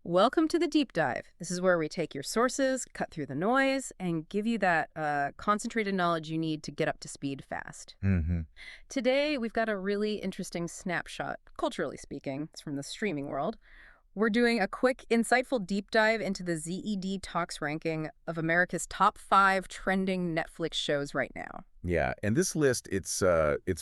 Welcome to the deep dive. This is where we take your sources, cut through the noise, and give you that concentrated knowledge you need to get up to speed fast. Hmm. Today, we've got a really interesting snapshot, culturally speaking. It's from the streaming world. We're doing a quick, insightful deep dive into the ZED Talks ranking of America's top 5 trending Netflix shows right now. Yeah, and this list, it's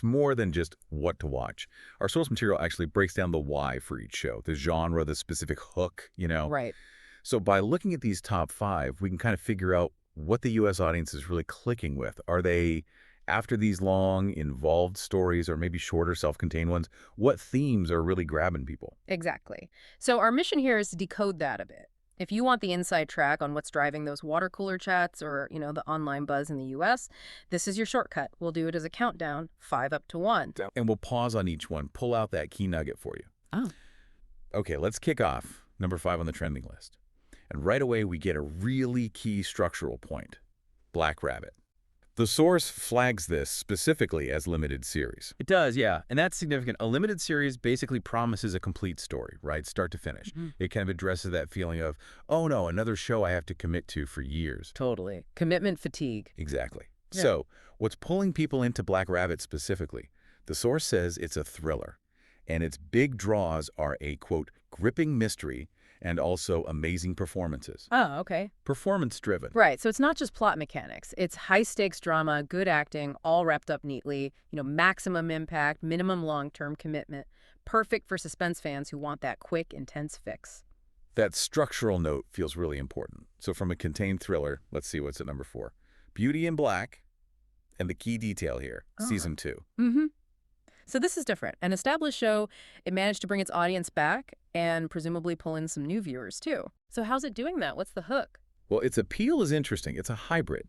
more than just what to watch. Our source material actually breaks down the why for each show, the genre, the specific hook. Right. So by looking at these top 5, we can kind of figure out what the U.S. audience is really clicking with. Are they after these long, involved stories or maybe shorter, self-contained ones? What themes are really grabbing people? Exactly. So our mission here is to decode that a bit. If you want the inside track on what's driving those water cooler chats or, the online buzz in the US, this is your shortcut. We'll do it as a countdown, 5 up to 1. And we'll pause on each one, pull out that key nugget for you. Oh. Okay, let's kick off number 5 on the trending list. And right away, we get a really key structural point, Black Rabbit. The source flags this specifically as limited series. It does, yeah. And that's significant. A limited series basically promises a complete story, right? Start to finish. It kind of addresses that feeling of, oh no, another show I have to commit to for years. Totally. Commitment fatigue. Exactly. Yeah. So, what's pulling people into Black Rabbit specifically? The source says it's a thriller, and its big draws are a, quote, gripping mystery and also amazing performances. Oh, okay. Performance-driven. Right. So it's not just plot mechanics. It's high-stakes drama, good acting, all wrapped up neatly, maximum impact, minimum long-term commitment. Perfect for suspense fans who want that quick, intense fix. That structural note feels really important. So from a contained thriller, let's see what's at number 4. Beauty in Black, and the key detail here, Season 2. Mm-hmm. So this is different. An established show, it managed to bring its audience back and presumably pull in some new viewers, too. So how's it doing that? What's the hook? Well, its appeal is interesting. It's a hybrid.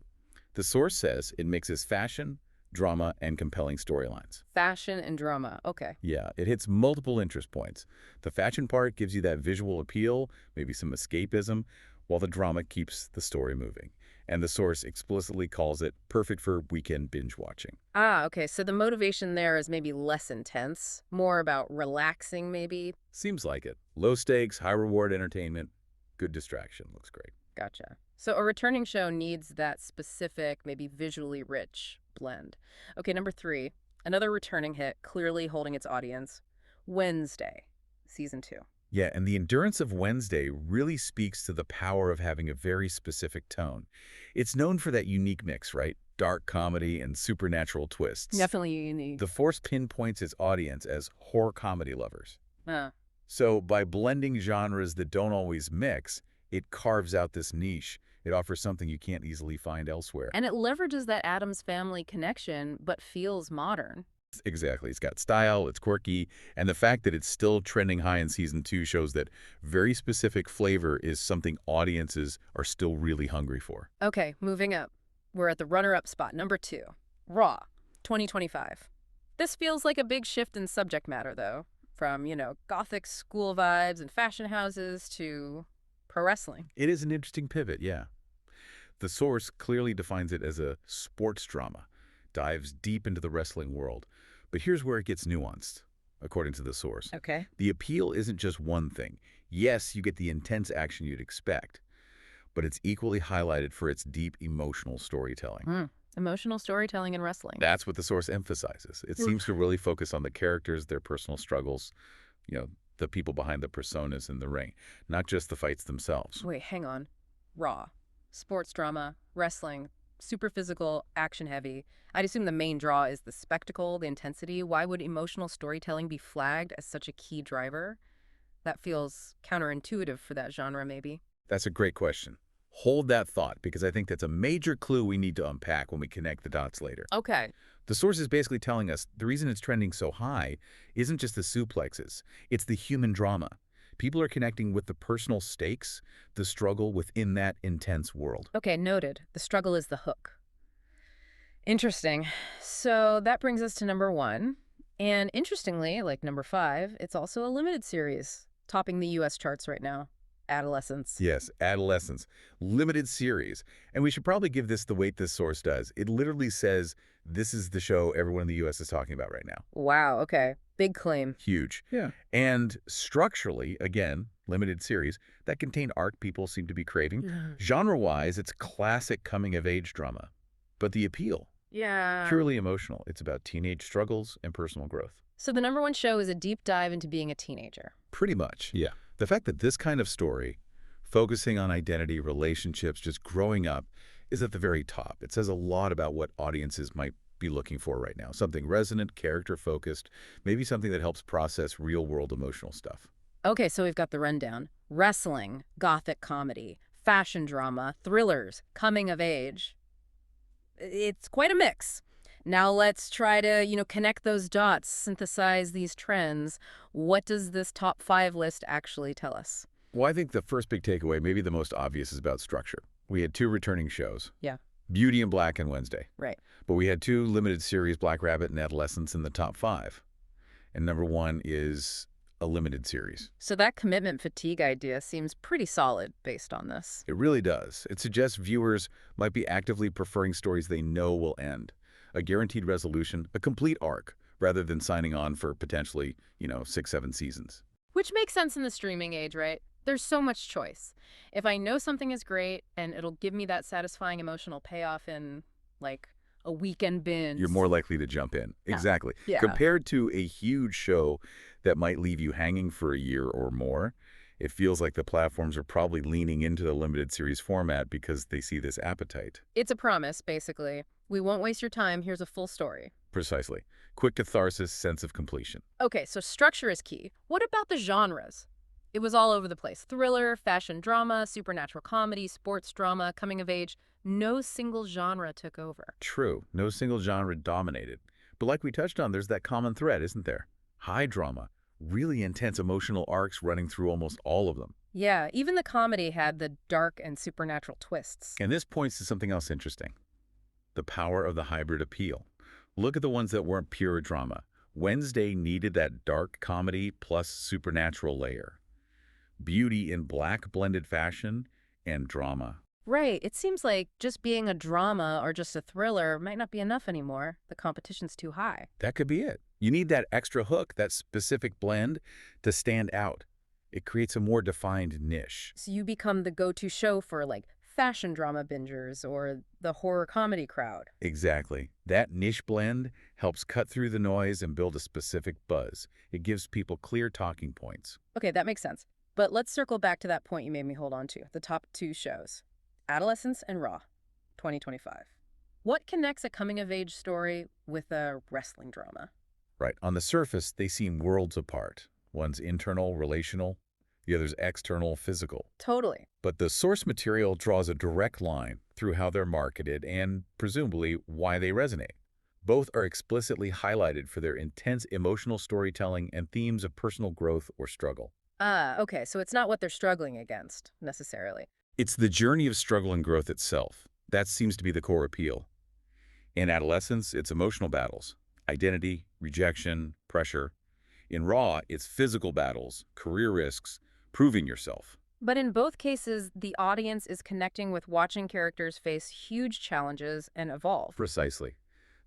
The source says it mixes fashion, drama, and compelling storylines. Fashion and drama. Okay. Yeah, it hits multiple interest points. The fashion part gives you that visual appeal, maybe some escapism, while the drama keeps the story moving. And the source explicitly calls it perfect for weekend binge watching. Ah, okay. So the motivation there is maybe less intense, more about relaxing, maybe. Seems like it. Low stakes, high reward entertainment, good distraction. Looks great. Gotcha. So a returning show needs that specific, maybe visually rich blend. Okay, number 3, another returning hit, clearly holding its audience. Wednesday, Season 2. Yeah, and the endurance of Wednesday really speaks to the power of having a very specific tone. It's known for that unique mix, right? Dark comedy and supernatural twists. Definitely unique. The Force pinpoints its audience as horror comedy lovers. Ah. So by blending genres that don't always mix, it carves out this niche. It offers something you can't easily find elsewhere. And it leverages that Addams Family connection, but feels modern. Exactly. It's got style, it's quirky, and the fact that it's still trending high in Season 2 shows that very specific flavor is something audiences are still really hungry for. Okay, moving up. We're at the runner-up spot, number 2, Raw, 2025. This feels like a big shift in subject matter, though, from, gothic school vibes and fashion houses to pro wrestling. It is an interesting pivot, yeah. The source clearly defines it as a sports drama, dives deep into the wrestling world. But here's where it gets nuanced, according to the source. Okay. The appeal isn't just one thing. Yes, you get the intense action you'd expect, but it's equally highlighted for its deep emotional storytelling. Emotional storytelling in wrestling. That's what the source emphasizes. It seems to really focus on the characters, their personal struggles, the people behind the personas in the ring, not just the fights themselves. Wait, hang on. Raw, sports drama, wrestling, super physical, action-heavy. I'd assume the main draw is the spectacle, the intensity. Why would emotional storytelling be flagged as such a key driver? That feels counterintuitive for that genre, maybe. That's a great question. Hold that thought, because I think that's a major clue we need to unpack when we connect the dots later. Okay. The source is basically telling us the reason it's trending so high isn't just the suplexes, it's the human drama. People are connecting with the personal stakes, the struggle within that intense world. Okay, noted. The struggle is the hook. Interesting. So that brings us to number 1. And interestingly, like number 5, it's also a limited series, topping the U.S. charts right now. Adolescence. Yes, Adolescence. Limited series. And we should probably give this the weight this source does. It literally says this is the show everyone in the U.S. is talking about right now. Wow, okay. Big claim. Huge. Yeah. And structurally, again, limited series that contain arc people seem to be craving. Mhm. Genre-wise, it's classic coming-of-age drama. But the appeal, Yeah. purely emotional. It's about teenage struggles and personal growth. So the number one show is a deep dive into being a teenager. Pretty much. Yeah. The fact that this kind of story, focusing on identity, relationships, just growing up, is at the very top. It says a lot about what audiences might be looking for right now. Something resonant, character-focused, maybe something that helps process real-world emotional stuff. Okay, so we've got the rundown. Wrestling, gothic comedy, fashion drama, thrillers, coming of age. It's quite a mix. Now let's try to, connect those dots, synthesize these trends. What does this top 5 list actually tell us? Well, I think the first big takeaway, maybe the most obvious, is about structure. We had 2 returning shows, Yeah, Beauty and Black and Wednesday. right. But we had 2 limited series, Black Rabbit and Adolescence, in the top 5. And number 1 is a limited series. So that commitment fatigue idea seems pretty solid based on this. It really does. It suggests viewers might be actively preferring stories they know will end. A guaranteed resolution, a complete arc, rather than signing on for potentially, 6, 7 seasons. Which makes sense in the streaming age, right? There's so much choice. If I know something is great and it'll give me that satisfying emotional payoff in, like, a weekend binge. You're more likely to jump in. Yeah. Exactly. Yeah. Compared to a huge show that might leave you hanging for a year or more, it feels like the platforms are probably leaning into the limited series format because they see this appetite. It's a promise, basically. We won't waste your time. Here's a full story. Precisely. Quick catharsis, sense of completion. Okay, so structure is key. What about the genres? It was all over the place. Thriller, fashion drama, supernatural comedy, sports drama, coming of age. No single genre took over. True, no single genre dominated. But like we touched on, there's that common thread, isn't there? High drama, really intense emotional arcs running through almost all of them. Yeah, even the comedy had the dark and supernatural twists. And this points to something else interesting. The power of the hybrid appeal. Look at the ones that weren't pure drama. Wednesday needed that dark comedy plus supernatural layer. Beauty in Black blended fashion and drama. Right, it seems like just being a drama or just a thriller might not be enough anymore. The competition's too high. That could be it. You need that extra hook, that specific blend to stand out. It creates a more defined niche. So you become the go-to show for, like, fashion drama bingers or the horror comedy crowd. Exactly. That niche blend helps cut through the noise and build a specific buzz. It gives people clear talking points. Okay, that makes sense. But let's circle back to that point you made me hold on to, the top 2 shows. Adolescence and Raw, 2025. What connects a coming-of-age story with a wrestling drama? Right. On the surface, they seem worlds apart. One's internal, relational, the other's external, physical. Totally. But the source material draws a direct line through how they're marketed and, presumably, why they resonate. Both are explicitly highlighted for their intense emotional storytelling and themes of personal growth or struggle. Ah, okay, so it's not what they're struggling against, necessarily. It's the journey of struggle and growth itself. That seems to be the core appeal. In Adolescence, it's emotional battles, identity, rejection, pressure. In Raw, it's physical battles, career risks, proving yourself. But in both cases, the audience is connecting with watching characters face huge challenges and evolve. Precisely.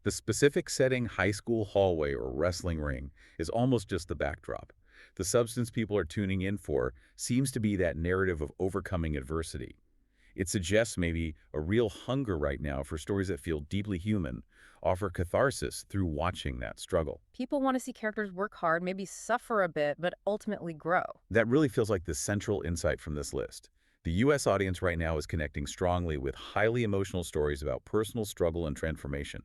The specific setting, high school hallway or wrestling ring, is almost just the backdrop. The substance people are tuning in for seems to be that narrative of overcoming adversity. It suggests maybe a real hunger right now for stories that feel deeply human, offer catharsis through watching that struggle. People want to see characters work hard, maybe suffer a bit, but ultimately grow. That really feels like the central insight from this list. The U.S. audience right now is connecting strongly with highly emotional stories about personal struggle and transformation.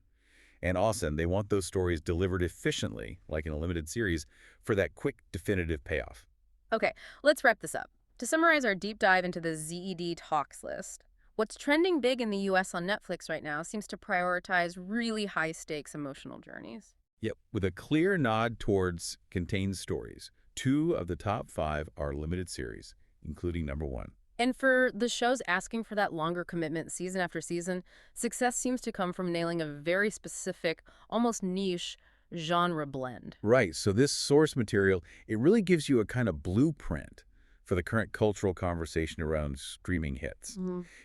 And often, they want those stories delivered efficiently, like in a limited series, for that quick, definitive payoff. Okay, let's wrap this up. To summarize our deep dive into the ZED talks list, what's trending big in the US on Netflix right now seems to prioritize really high-stakes emotional journeys. Yep, with a clear nod towards contained stories. 2 of the top 5 are limited series, including number 1. And for the shows asking for that longer commitment season after season, success seems to come from nailing a very specific, almost niche genre blend. Right, so this source material, it really gives you a kind of blueprint for the current cultural conversation around streaming hits.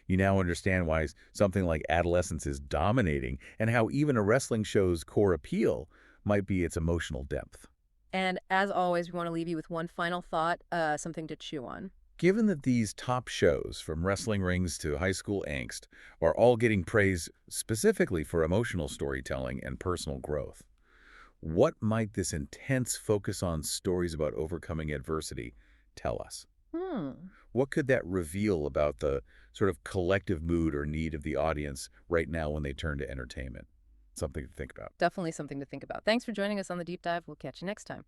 You now understand why something like Adolescence is dominating and how even a wrestling show's core appeal might be its emotional depth. And as always, we want to leave you with one final thought, something to chew on. Given that these top shows, from wrestling rings to high school angst, are all getting praise specifically for emotional storytelling and personal growth, what might this intense focus on stories about overcoming adversity tell us? Hmm. What could that reveal about the sort of collective mood or need of the audience right now when they turn to entertainment? Something to think about. Definitely something to think about. Thanks for joining us on the deep dive. We'll catch you next time.